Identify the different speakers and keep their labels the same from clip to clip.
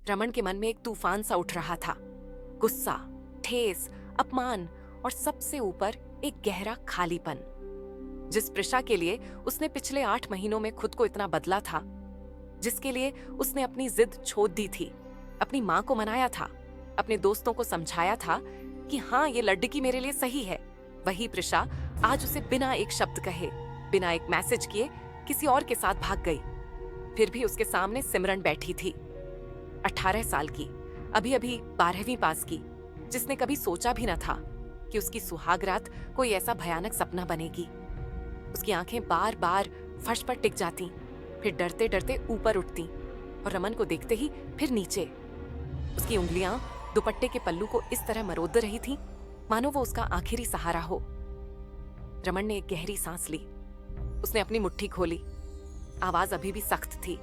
Speaker 1: रमन के मन में एक तूफान सा उठ रहा था। गुस्सा, ठेस, अपमान और सबसे ऊपर एक गहरा खालीपन। जिस प्रिशा के लिए उसने पिछले 8 महीनों में खुद को इतना बदला था, जिसके लिए उसने अपनी जिद छोड़ दी थी, अपनी माँ को मनाया था, अपने दोस्तों को समझाया था कि हाँ, ये लड़की मेरे लिए सही है, वही प्रिशा आज उसे बिना एक शब्द कहे, बिना एक मैसेज किए किसी और के साथ भाग गई। फिर भी उसके सामने सिमरन बैठी थी, 18 साल की, अभी अभी 12वीं पास की, जिसने कभी सोचा भी न था कि उसकी सुहागरात कोई ऐसा भयानक सपना बनेगी। उसकी आंखें बार बार फर्श पर टिक जाती, फिर डरते डरते ऊपर उठती और रमन को देखते ही फिर नीचे। उसकी उंगलियां दुपट्टे के पल्लू को इस तरह मरोद रही थीं, मानो वो उसका आखिरी सहारा हो। रमन ने एक गहरी सांस ली। उसने अपनी मुट्ठी खोली। आवाज अभी भी सख्त थी,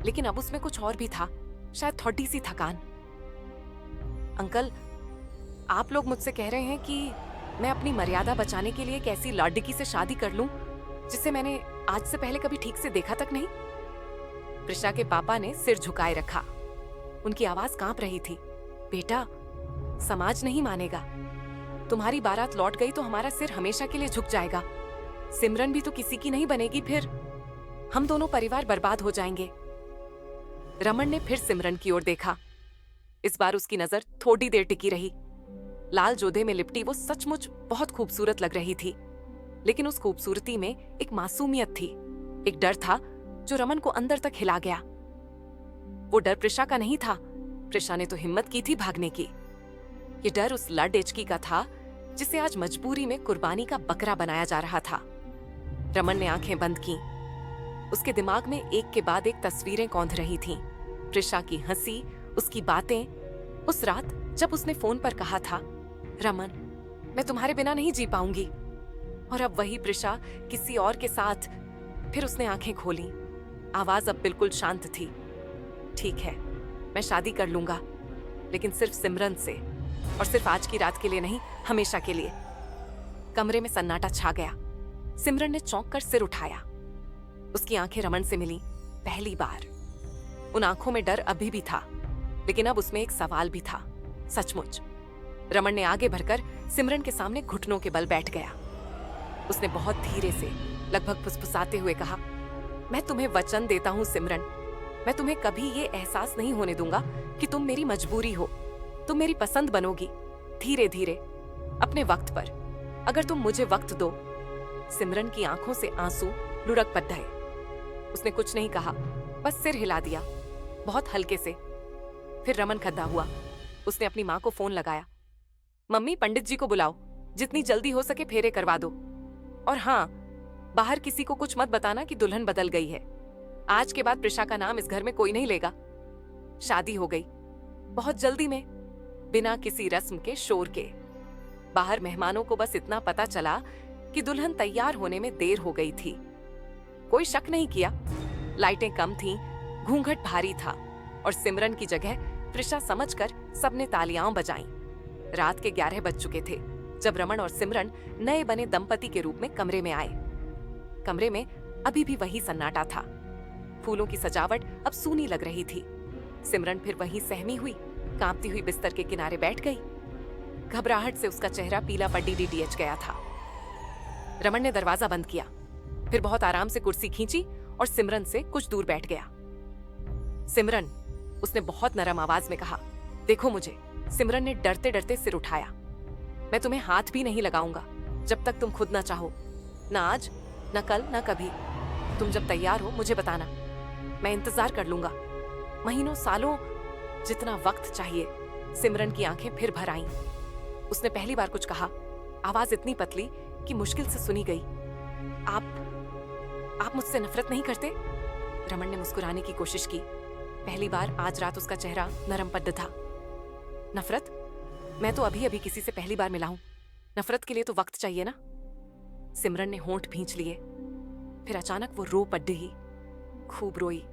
Speaker 1: लेकिन अब उसमें कुछ और भी था, शायद थोड़ी सी थकान। अंकल, आप लोग मुझसे कह रहे हैं कि मैं अपनी मर्यादा बचाने के लिए एक ऐसी लड़की से शादी कर लूं जिसे मैंने आज से पहले कभी ठीक से देखा तक नहीं? प्रिशा के पापा ने सिर झुकाए रखा। उनकी आवाज कांप रही थी। बेटा, समाज नहीं मानेगा। तुम्हारी बारात लौट गई तो हमारा सिर हमेशा के लिए झुक जाएगा। सिमरन भी तो किसी की नहीं बनेगी, फिर हम दोनों परिवार बर्बाद हो जाएंगे। रमन ने फिर सिमरन की ओर देखा। इस बार उसकी नजर थोड़ी देर टिकी रही। लाल जोधे में लिपटी वो सचमुच बहुत खूबसूरत लग रही थी, लेकिन उस खूबसूरती में एक मासूमियत थी, एक डर था जो रमन को अंदर तक हिला गया। वो डर प्रिशा का नहीं था। प्रिशा ने तो हिम्मत की थी भागने की। ये डर उस लड एचकी का था जिसे आज मजबूरी में कुर्बानी का बकरा बनाया जा रहा था। रमन ने आंखें बंद की। उसके दिमाग में एक के बाद एक तस्वीरें कौंध रही थीं। प्रिशा की हंसी, उसकी बातें, उस रात जब उसने फोन पर कहा था, रमन, मैं तुम्हारे बिना नहीं जी पाऊंगी। और अब वही प्रिशा किसी और के साथ। फिर उसने आंखें खोली। आवाज अब बिल्कुल शांत थी। ठीक है, मैं शादी कर लूंगा, लेकिन सिर्फ सिमरन से, और सिर्फ आज की रात के लिए नहीं, हमेशा के लिए। कमरे में सन्नाटा छा गया। सिमरन ने चौंक कर सिर उठाया। उसकी आंखें रमन से मिली, पहली बार। उन आंखों में डर अभी भी था, लेकिन अब उसमें एक सवाल भी था, सचमुच। रमन ने आगे बढ़कर सिमरन के सामने घुटनों के बल बैठ गया। उसने बहुत धीरे से, लगभग फुसफुसाते हुए कहा, मैं तुम्हें वचन देता हूं सिमरन, मैं तुम्हें कभी ये एहसास नहीं होने दूंगा कि तुम मेरी मजबूरी हो। तुम मेरी पसंद बनोगी, धीरे धीरे, अपने वक्त पर, अगर तुम मुझे वक्त दो। सिमरन की आंखों से आंसू लुढ़क पड़। उसने कुछ नहीं कहा, बस सिर हिला दिया, बहुत हल्के से। फिर रमन खद्दा हुआ। उसने अपनी माँ को फोन लगाया। मम्मी, पंडित जी को बुलाओ, जितनी जल्दी हो सके फेरे करवा दो। और हाँ, बाहर किसी को कुछ मत बताना कि दुल्हन बदल गई है। आज के बाद प्रिशा का नाम इस घर में कोई नहीं लेगा। शादी हो गई, बहुत जल्दी में, बिना किसी रस्म के, शोर के। बाहर मेहमानों को बस इतना पता चला कि दुल्हन तैयार होने में देर हो गई थी। कोई शक नहीं किया। लाइटें कम थीं, घूंघट भारी था, और सिमरन की जगह प्रिशा समझकर सबने तालियां बजाईं। रात के 11 बज चुके थे जब रमन और सिमरन नए बने दंपति के रूप में कमरे में आए। कमरे में अभी भी वही सन्नाटा था। फूलों की सजावट अब सूनी लग रही थी। सिमरन फिर वहीं सहमी हुई, कांपती हुई बिस्तर के किनारे बैठ गई। घबराहट से उसका चेहरा पीला पट्टी डीडीएच गया था। रमन ने दरवाजा बंद किया, फिर बहुत आराम से कुर्सी खींची और सिमरन से कुछ दूर बैठ गया। सिमरन, उसने बहुत नरम आवाज में कहा, देखो मुझे। सिमरन ने डरते डरते सिर उठाया। मैं तुम्हें हाथ भी नहीं लगाऊंगा जब तक तुम खुद ना चाहो, ना आज, ना कल, ना कभी। तुम जब तैयार हो मुझे बताना, मैं इंतजार कर लूंगा, महीनों, सालों, जितना वक्त चाहिए। सिमरन की आंखें फिर भर आईं। उसने पहली बार कुछ कहा, आवाज इतनी पतली कि मुश्किल से सुनी गई। आप मुझसे नफरत नहीं करते? रमन ने मुस्कुराने की कोशिश की। पहली बार आज रात उसका चेहरा नरम पड्ड था। नफरत? मैं तो अभी अभी किसी से पहली बार मिला हूं। नफरत के लिए तो वक्त चाहिए ना। सिमरन ने होंठ भींच लिए। फिर अचानक वो रो पड्डी ही, खूब रोई,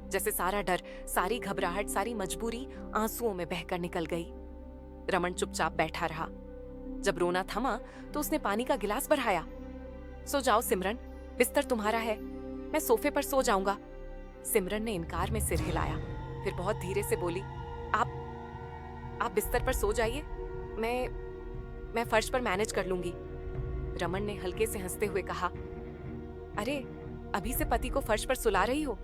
Speaker 1: जैसे सारा डर, सारी घबराहट, सारी मजबूरी आंसुओं में बहकर निकल गई। रमन चुपचाप बैठा रहा। जब रोना थमा तो उसने पानी का गिलास बढ़ाया। सो जाओ सिमरन, बिस्तर तुम्हारा है, मैं सोफे पर सो जाऊंगा। सिमरन ने इनकार में सिर हिलाया, फिर बहुत धीरे से बोली, आप बिस्तर पर सो जाइए, मैं फर्श पर मैनेज कर लूंगी। रमन ने हल्के से हंसते हुए कहा, अरे अभी से पति को फर्श पर सुला रही हो?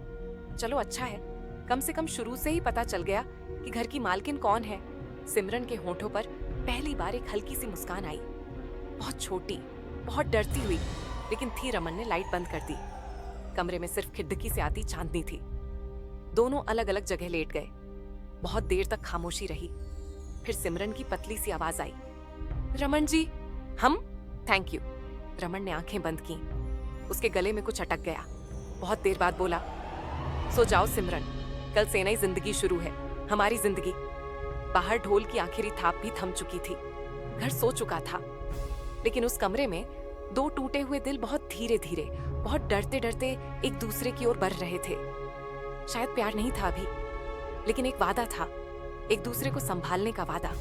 Speaker 1: चलो अच्छा है, कम से कम शुरू से ही पता चल गया कि घर की मालकिन कौन है। सिमरन के होठों पर पहली बार एक हल्की सी मुस्कान आई, बहुत छोटी, बहुत डरती हुई, लेकिन थी। रमन ने लाइट बंद कर दी। कमरे में सिर्फ खिड़की से आती चांदनी थी। दोनों अलग अलग जगह लेट गए। बहुत देर तक खामोशी रही। फिर सिमरन की पतली सी आवाज आई, रमन जी, हम? Thank you. रमन ने आंखें बंद की। उसके गले में कुछ अटक गया। बहुत देर बाद बोला, सो जाओ सिमरन, कल से नई जिंदगी शुरू है, हमारी जिंदगी। बाहर ढोल की आखिरी थाप भी थम चुकी थी। घर सो चुका था, लेकिन उस कमरे में दो टूटे हुए दिल बहुत धीरे धीरे, बहुत डरते डरते एक दूसरे की ओर बढ़ रहे थे। शायद प्यार नहीं था अभी, लेकिन एक वादा था, एक दूसरे को संभालने का वादा।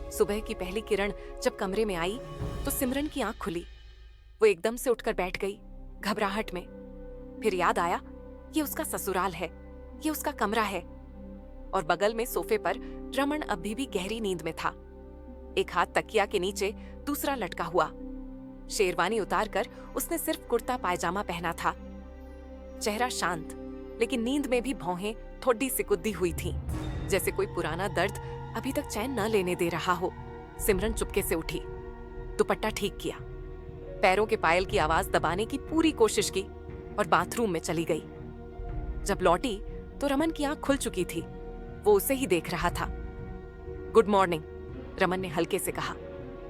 Speaker 1: सुबह की पहली किरण जब कमरे में आई तो सिमरन की आंख खुली। वो एकदम से उठकर बैठ गई, घबराहट में। फिर याद आया, ये उसका ससुराल है, ये उसका कमरा है। और बगल में सोफे पर रमन अभी भी गहरी नींद में था। एक हाथ तकिया के नीचे, दूसरा लटका हुआ। शेरवानी उतारकर उसने सिर्फ कुर्ता पायजामा पहना था। चेहरा शांत, लेकिन नींद में भी भौहें थोड़ी सिकुद्दी हुई थीं, जैसे कोई पुराना दर्द अभी तक चैन न लेने दे रहा हो। सिमरन चुपके से उठी, दुपट्टा ठीक किया, पैरों के पायल की आवाज दबाने की पूरी कोशिश की और बाथरूम में चली गई। जब लौटी तो रमन की आंख खुल चुकी थी। वो उसे ही देख रहा था। गुड मॉर्निंग, रमन ने हल्के से कहा।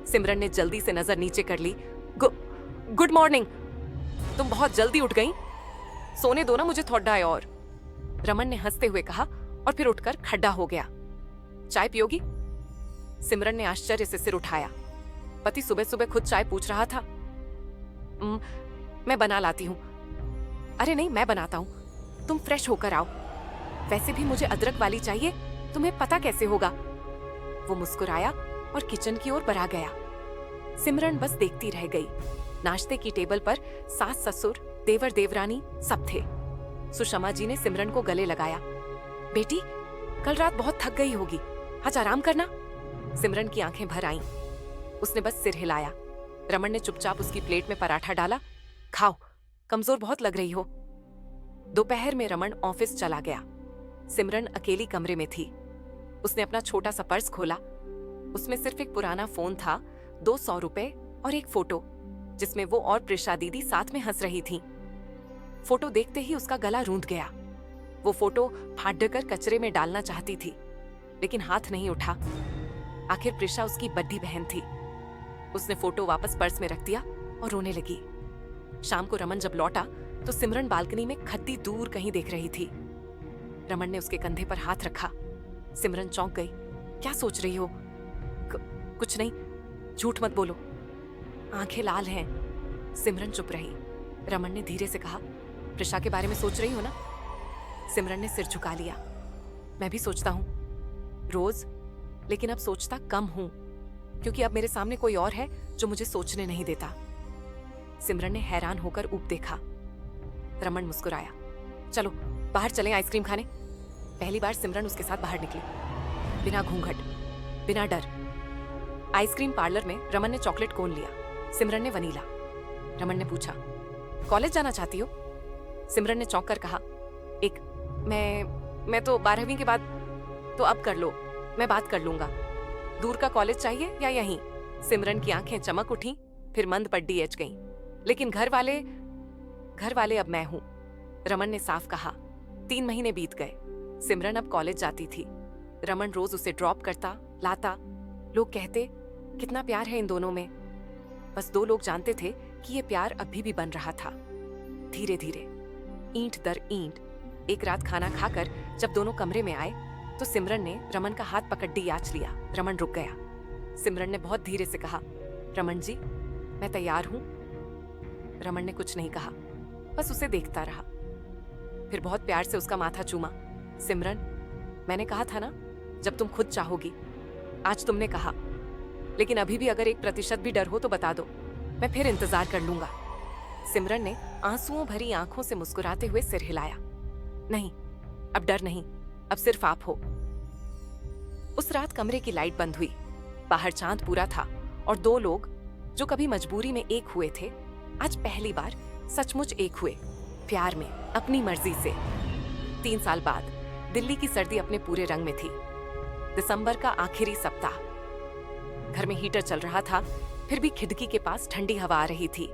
Speaker 1: सिमरन ने जल्दी से नजर नीचे कर ली। गुड मॉर्निंग, तुम बहुत जल्दी उठ गई, सोने दो ना मुझे थोड़ा है और। रमन ने हंसते हुए कहा और फिर उठकर खड़ा हो गया। चाय पियोगी? सिमरन ने आश्चर्य से सिर उठाया। पति सुबह सुबह खुद चाय पूछ रहा था। मैं बना लाती हूँ। अरे नहीं, मैं बनाता हूँ, तुम फ्रेश होकर आओ। वैसे भी मुझे अदरक वाली चाहिए, तुम्हें पता कैसे होगा? वो मुस्कुराया और किचन की ओर बढ़ा गया। सिमरन बस देखती रह गई। नाश्ते की टेबल पर सास ससुर, देवर देवरानी सब थे। सुषमा जी ने सिमरन को गले लगाया। बेटी, कल रात बहुत थक गई होगी, आज आराम करना। सिमरन की आंखें भर आईं। उसने बस सिर हिलाया। रमन ने चुपचाप उसकी प्लेट में पराठा डाला। खाओ, कमजोर बहुत लग रही हो। दोपहर में रमन ऑफिस चला गया। सिमरन अकेली कमरे में थी। उसने अपना छोटा सा पर्स खोला। उसमें सिर्फ एक पुराना फोन था, 200 रुपए और एक फोटो, जिसमें वो और प्रिशा दीदी साथ में हंस रही थीं। फोटो देखते ही उसका गला रूंध गया। वो फोटो फाड़ कर कचरे में डालना चाहती थी, लेकिन हाथ नहीं उठा। आखिर प्रिशा उसकी बड्डी बहन थी। उसने फोटो वापस पर्स में रख दिया और रोने लगी। शाम को रमन जब लौटा तो सिमरन बालकनी में खद्दी दूर कहीं देख रही थी। रमन ने उसके कंधे पर हाथ रखा। सिमरन चौंक गई। क्या सोच रही हो? कुछ नहीं, झूठ मत बोलो, आंखें लाल हैं। सिमरन चुप रही। रमन ने धीरे से कहा, प्रिशा के बारे में सोच रही हो ना? सिमरन ने सिर झुका लिया। मैं भी सोचता हूं, रोज, लेकिन अब सोचता कम हूं, क्योंकि अब मेरे सामने कोई और है जो मुझे सोचने नहीं देता। सिमरन ने हैरान होकर ऊप देखा। रमन मुस्कुराया। चलो बाहर चलें आइसक्रीम खाने। पहली बार सिमरन उसके साथ बाहर निकली, बिना घूंघट, बिना डर। आइसक्रीम पार्लर में रमन ने चॉकलेट कोन लिया, सिमरन ने वनीला। रमन ने पूछा, कॉलेज जाना चाहती हो? सिमरन ने चौंक कर कहा, मैं तो 12वीं के बाद। तो अब कर लो, मैं बात कर लूंगा। दूर का कॉलेज चाहिए या यहीं? सिमरन की आंखें चमक उठी, फिर मंद पड्डी एच गईं। लेकिन घर वाले अब मैं हूं, रमन ने साफ कहा। 3 महीने बीत गए। सिमरन अब कॉलेज जाती थी। रमन रोज उसे ड्रॉप करता, लाता। लोग कहते, कितना प्यार है इन दोनों में। बस 2 लोग जानते थे कि ये प्यार अभी भी बन रहा था, धीरे धीरे, ईंट दर ईंट। एक रात खाना खाकर जब दोनों कमरे में आए तो सिमरन ने रमन का हाथ पकड़ याच लिया। रमन रुक गया। सिमरन ने बहुत धीरे से कहा, रमन जी, मैं तैयार हूं। रमन ने कुछ नहीं कहा, बस उसे देखता रहा। फिर बहुत प्यार से उसका माथा चूमा। सिमरन, मैंने कहा था ना, जब तुम खुद चाहोगी। आज तुमने कहा, लेकिन अभी भी अगर 1% भी डर हो तो बता दो, मैं फिर इंतजार कर लूंगा। सिमरन ने आंसुओं भरी आंखों से मुस्कुराते हुए सिर हिलाया। नहीं, अब डर नहीं, अब सिर्फ आप हो। उस रात कमरे की लाइट बंद हुई, बाहर चांद पूरा था और दो लोग जो कभी मजबूरी में एक हुए थे, आज पहली बार सचमुच एक हुए, प्यार में, अपनी मर्जी से। 3 साल बाद दिल्ली की सर्दी अपने पूरे रंग में थी। दिसंबर का आखिरी सप्ताह। घर में हीटर चल रहा था, फिर भी खिड़की के पास ठंडी हवा आ रही थी।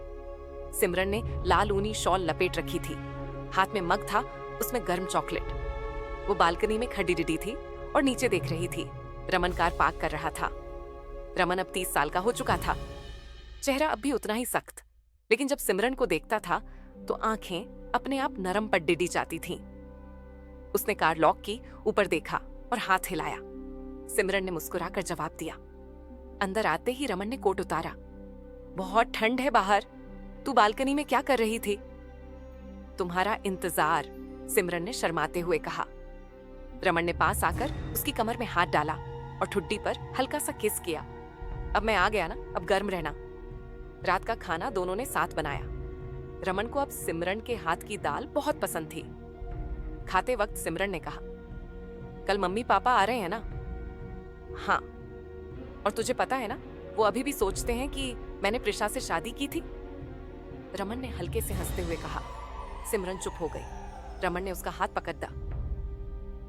Speaker 1: सिमरन ने लाल ऊनी शॉल लपेट रखी थी, हाथ में मग था, उसमें गर्म चॉकलेट। वो बालकनी में खड़ी डिडी थी और नीचे देख रही थी। रमन कार पार्क कर रहा था। रमन अब 30 साल का हो चुका था, चेहरा अब भी उतना ही सख्त, लेकिन जब सिमरन को देखता था तो आंखें अपने आप नरम पर डिडी जाती थीं। उसने कार लॉक की, ऊपर देखा और हाथ हिलाया। सिमरन ने मुस्कुराकर जवाब दिया। अंदर आते ही रमन ने कोट उतारा। बहुत ठंड है बाहर, तू बालकनी में क्या कर रही थी? तुम्हारा इंतजार, सिमरन ने शर्माते हुए कहा। रमन ने पास आकर उसकी कमर में हाथ डाला और ठुड्डी पर हल्का सा किस किया। अब मैं आ गया ना, अब गर्म रहना। रात का खाना दोनों ने साथ बनाया। रमन को अब सिमरन के हाथ की दाल बहुत पसंद थी। खाते वक्त सिमरन ने कहा, कल मम्मी पापा आ रहे हैं ना? हाँ, और तुझे पता है ना, वो अभी भी सोचते हैं कि मैंने प्रिशा से शादी की थी। रमन ने हल्के से हंसते हुए कहा। सिमरन चुप हो गई। रमन ने उसका हाथ पकड़ दिया।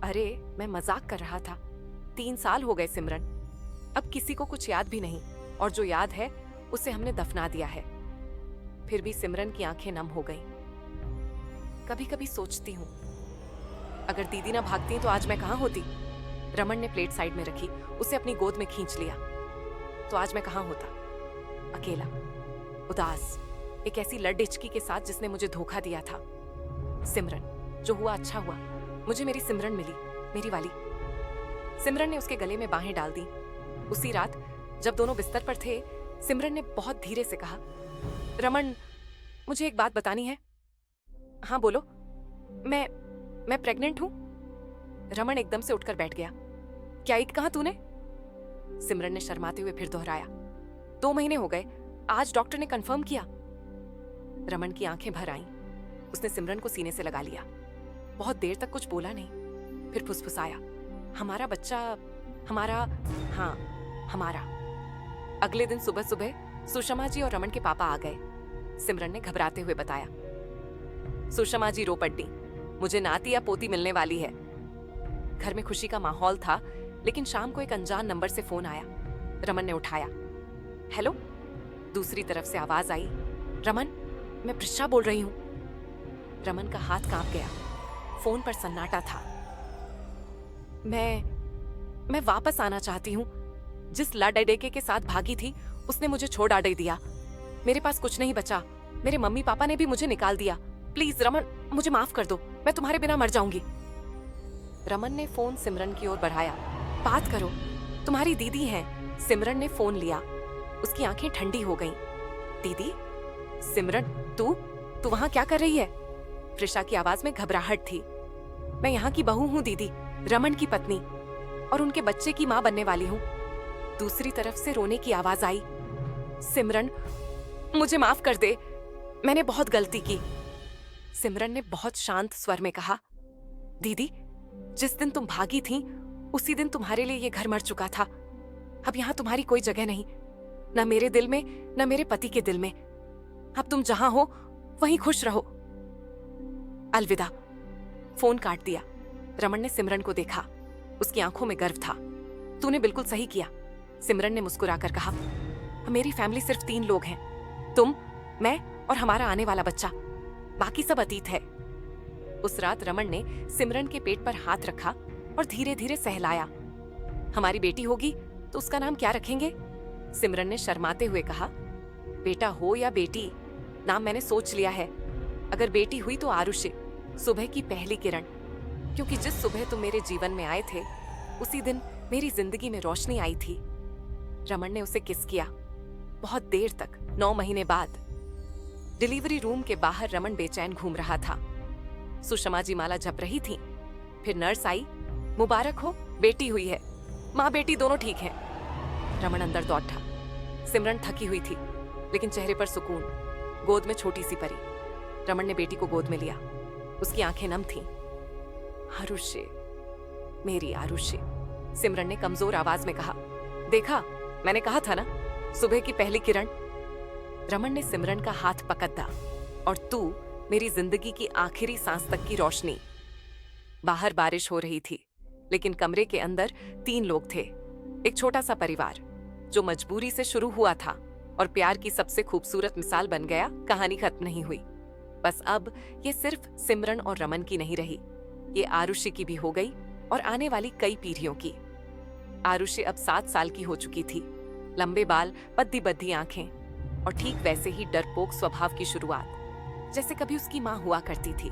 Speaker 1: अरे, मैं मजाक कर रहा था। 3 साल हो गए सिमरन, अब किसी को कुछ याद भी नहीं, और जो याद है उसे हमने दफना दिया है। फिर भी सिमरन की आंखें नम हो गईं। कभी कभी सोचती हूँ, अगर दीदी ना भागती तो आज मैं कहाँ होती? रमन ने प्लेट साइड में रखी, उसे अपनी गोद में खींच लिया। तो आज मैं कहाँ होता? अकेला, उदास, एक ऐसी लड़डिचकी के साथ जिसने मुझे धोखा दिया था। सिमरन, जो हुआ अच्छा हुआ, मुझे मेरी सिमरन मिली, मेरी वाली। सिमरन ने उसके गले में बाहें डाल दी। उसी रात जब दोनों बिस्तर पर थे, सिमरन ने बहुत धीरे से कहा, रमन, मुझे एक बात बतानी है। हाँ बोलो। मैं प्रेग्नेंट हूं। रमन एकदम से उठकर बैठ गया। क्या एक कहा तूने? सिमरन ने शर्माते हुए फिर दोहराया। 2 महीने हो गए, आज डॉक्टर ने कंफर्म किया। रमन की आंखें भर आईं। उसने सिमरन को सीने से लगा लिया। बहुत देर तक कुछ बोला नहीं, फिर फुसफुसाया, हमारा बच्चा, हमारा, हाँ हमारा। अगले दिन सुबह सुबह सुषमा जी और रमन के पापा आ गए। सिमरन ने घबराते हुए बताया। सुषमा जी रो पड़ी, मुझे नाती या पोती मिलने वाली है। घर में खुशी का माहौल था, लेकिन शाम को एक अनजान नंबर से फोन आया। रमन ने उठाया। हेलो? दूसरी तरफ से आवाज आई, रमन, मैं प्रिशा बोल रही हूं। रमन का हाथ कांप गया। फोन पर सन्नाटा था। मैं वापस आना चाहती हूँ। जिस लाडेडेके के साथ भागी थी, उसने मुझे छोड़ आड़े दिया। मेरे पास कुछ नहीं बचा। मेरे मम्मी पापा ने भी मुझे निकाल दिया। प्लीज रमन, मुझे माफ कर दो, मैं तुम्हारे बिना मर जाऊंगी। रमन ने फोन सिमरन की ओर बढ़ाया। बात करो, तुम्हारी दीदी हैं। सिमरन ने फोन लिया। उसकी आंखें ठंडी हो गईं। दीदी? सिमरन, तू वहां क्या कर रही है? प्रिशा की आवाज में घबराहट थी। मैं यहाँ की बहू हूँ दीदी, रमन की पत्नी, और उनके बच्चे की माँ बनने वाली हूँ। दूसरी तरफ से रोने की आवाज आई। सिमरन, मुझे माफ कर दे, मैंने बहुत गलती की। सिमरन ने बहुत शांत स्वर में कहा, दीदी, जिस दिन तुम भागी थी, उसी दिन तुम्हारे लिए ये घर मर चुका था। अब यहाँ तुम्हारी कोई जगह नहीं, न मेरे दिल में, न मेरे पति के दिल में। अब तुम जहां हो वहीं खुश रहो। अलविदा। फोन काट दिया। रमन ने सिमरन को देखा। उसकी आंखों में गर्व था। तूने बिल्कुल सही किया, सिमरन ने मुस्कुराकर कहा। मेरी फैमिली सिर्फ 3 लोग हैं, तुम, मैं और हमारा आने वाला बच्चा। बाकी सब अतीत है। उस रात रमन ने सिमरन के पेट पर हाथ रखा और धीरे धीरे सहलाया। हमारी बेटी होगी तो उसका नाम क्या रखेंगे? सिमरन ने शर्माते हुए कहा। बेटा हो या बेटी, नाम मैंने सोच लिया है। अगर बेटी हुई तो आरुषि, सुबह की पहली किरण, क्योंकि जिस सुबह तुम मेरे जीवन में आए थे, उसी दिन मेरी जिंदगी में रोशनी आई थी। रमन ने उसे किस किया, बहुत देर तक। 9 महीने बाद डिलीवरी रूम के बाहर रमन बेचैन घूम रहा था। सुषमा जी माला जप रही थी। फिर नर्स आई, मुबारक हो, बेटी हुई है। माँ बेटी दोनों ठीक हैं। रमन अंदर दौड़ा। सिमरन थकी हुई थी, लेकिन चेहरे पर सुकून, गोद में छोटी सी परी। रमन ने बेटी को गोद में लिया। उसकी आंखें नम थीं। आरुषि, मेरी आरुषि, सिमरन ने कमजोर आवाज में कहा। देखा, मैंने कहा था ना, सुबह की पहली किरण। रमन ने सिमरन का हाथ पकड़ा। और तू मेरी जिंदगी की आखिरी सांस तक की रोशनी। बाहर बारिश हो रही थी, लेकिन कमरे के अंदर 3 लोग थे। एक छोटा सा परिवार जो मजबूरी से शुरू हुआ था और प्यार की सबसे खूबसूरत मिसाल बन गया। कहानी खत्म नहीं हुई। बस अब ये सिर्फ सिमरन और रमन की नहीं रही, ये आरुषि की भी हो गई और आने वाली कई पीढ़ियों की। आरुषि अब 7 साल की हो चुकी थी। लंबे बाल, बद्दी बद्दी आंखें और ठीक वैसे ही डरपोक स्वभाव की शुरुआत जैसे कभी उसकी माँ हुआ करती थी।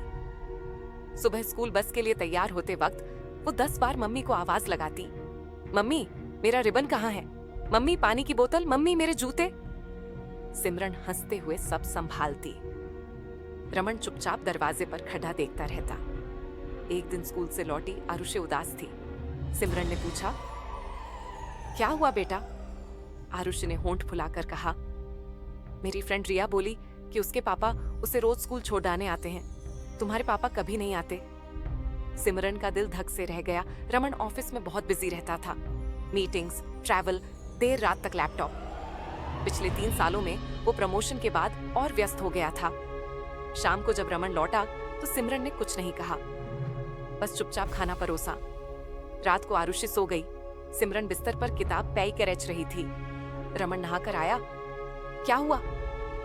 Speaker 1: सुबह स्कूल बस के लिए तैयार होते वक्त वो 10 बार मम्मी को आवाज लगाती। मम्मी, मेरा रिबन कहाँ है? मम्मी, पानी की बोतल। मम्मी, मेरे जूते। सिमरन हंसते हुए सब संभालती। रमन चुपचाप दरवाजे पर खड़ा देखता रहता। एक दिन स्कूल से लौटी आरुषि उदास थी। सिमरन ने पूछा, क्या हुआ बेटा? आरुषि ने होंठ फुलाकर कहा, मेरी फ्रेंड रिया बोली कि उसके पापा उसे रोज स्कूल छोड़ाने आते हैं। तुम्हारे पापा कभी नहीं आते। सिमरन का दिल धक से रह गया। रमन ऑफिस में बहुत बिजी रहता था। मीटिंग्स, ट्रैवल, देर रात तक लैपटॉप। पिछले 3 सालों में वो प्रमोशन के बाद और व्यस्त हो गया था। शाम को जब रमन लौटा तो सिमरन ने कुछ नहीं कहा, बस चुपचाप खाना परोसा। रात को आरुषि सो गई। सिमरन बिस्तर पर किताब पैई कर रच रही थी। रमन नहाकर आया। क्या हुआ?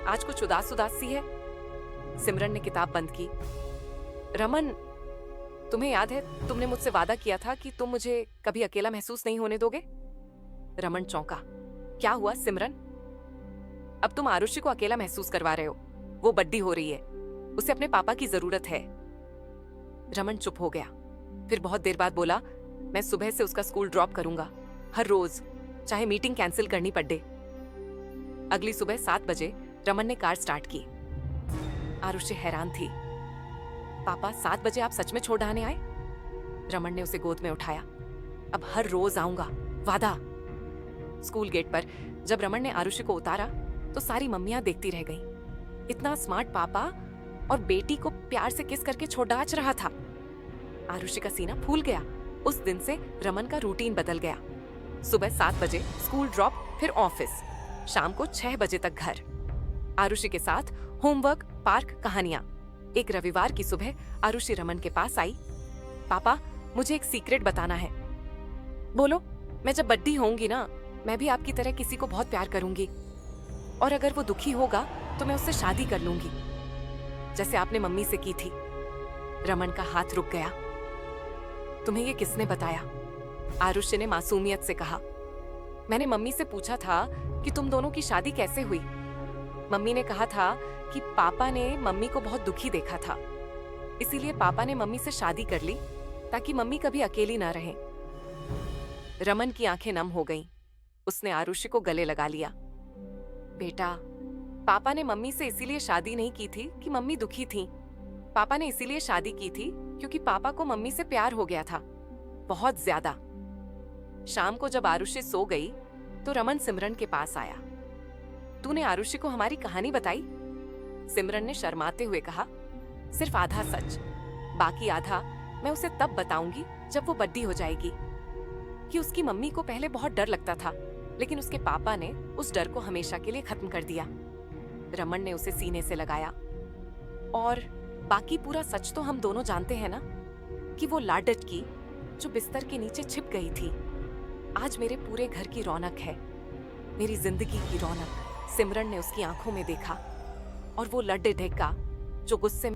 Speaker 1: आज कुछ उदास उदास सी है। सिमरन ने किताब बंद की। रमन, तुम्हें याद है तुमने मुझसे वादा किया था कि तुम मुझे कभी अकेला महसूस नहीं होने दोगे? रमन चौंका। क्या हुआ सिमरन? अब तुम आरुषि को अकेला महसूस करवा रहे हो। वो बड्डी हो रही है, उसे अपने पापा की जरूरत है। रमन चुप हो गया, फिर बहुत देर बाद बोला, मैं सुबह से उसका स्कूल ड्रॉप करूंगा, हर रोज, चाहे मीटिंग कैंसिल करनी पड़े। अगली सुबह 7 बजे रमन ने कार स्टार्ट की। आरुषि हैरान थी। पापा, 7 बजे आप सच में छोड़ आने आए? रमन ने उसे गोद में उठाया। अब हर रोज आऊंगा, वादा। स्कूल गेट पर जब रमन ने आरुषि को उतारा तो सारी मम्मियां देखती रह गईं। इतना स्मार्ट पापा और बेटी को प्यार से किस करके छोड़ाच रहा था। आरुषि का सीना फूल गया। उस दिन से रमन का रूटीन बदल गया। सुबह 7 बजे स्कूल ड्रॉप, फिर ऑफिस, शाम को 6 बजे तक घर। आरुषि के साथ होमवर्क, पार्क, कहानियां। एक रविवार की सुबह आरुषि रमन के पास आई। पापा, मुझे एक सीक्रेट बताना है। बोलो। मैं जब बड्डी होऊंगी ना, मैं भी आपकी तरह किसी को बहुत प्यार करूंगी, और अगर वो दुखी होगा तो मैं उससे शादी कर लूंगी, जैसे आपने मम्मी से की थी। रमन का हाथ रुक गया। तुम्हें ये किसने बताया? आरुषि ने मासूमियत से कहा। मैंने मम्मी से पूछा था कि तुम दोनों की शादी कैसे हुई। मम्मी ने कहा था कि पापा ने मम्मी को बहुत दुखी देखा था, इसीलिए पापा ने मम्मी से शादी कर ली ताकि मम्मी कभी अकेली ना रहें। रमन की आंखें नम हो गईं। उसने आरुषि को गले लगा लिया। बेटा, पापा ने मम्मी से इसीलिए शादी नहीं की थी कि मम्मी दुखी थी। पापा ने इसीलिए शादी की थी क्योंकि पापा को मम्मी से प्यार हो गया था, बहुत ज्यादा। शाम को जब आरुषि सो गई तो रमन सिमरन के पास आया। तूने आरुषि को हमारी कहानी बताई? सिमरन ने शर्माते हुए कहा, सिर्फ आधा सच, बाकी आधा मैं उसे तब बताऊंगी जब वो बड्डी हो जाएगी। कि उसकी मम्मी को पहले बहुत डर लगता था, लेकिन उसके पापा ने उस डर को हमेशा के लिए खत्म कर दिया। रमन ने उसे सीने से लगाया। और बाकी पूरा सच तो हम दोनों जानते हैं ना, कि वो लाडट की जो बिस्तर के नीचे छिप गई थी, आज मेरे पूरे घर की रौनक है, मेरी जिंदगी की रौनक। सिमरन ने उसकी आंखों में देखा, और वो लड्डे ढेका जो गुस्से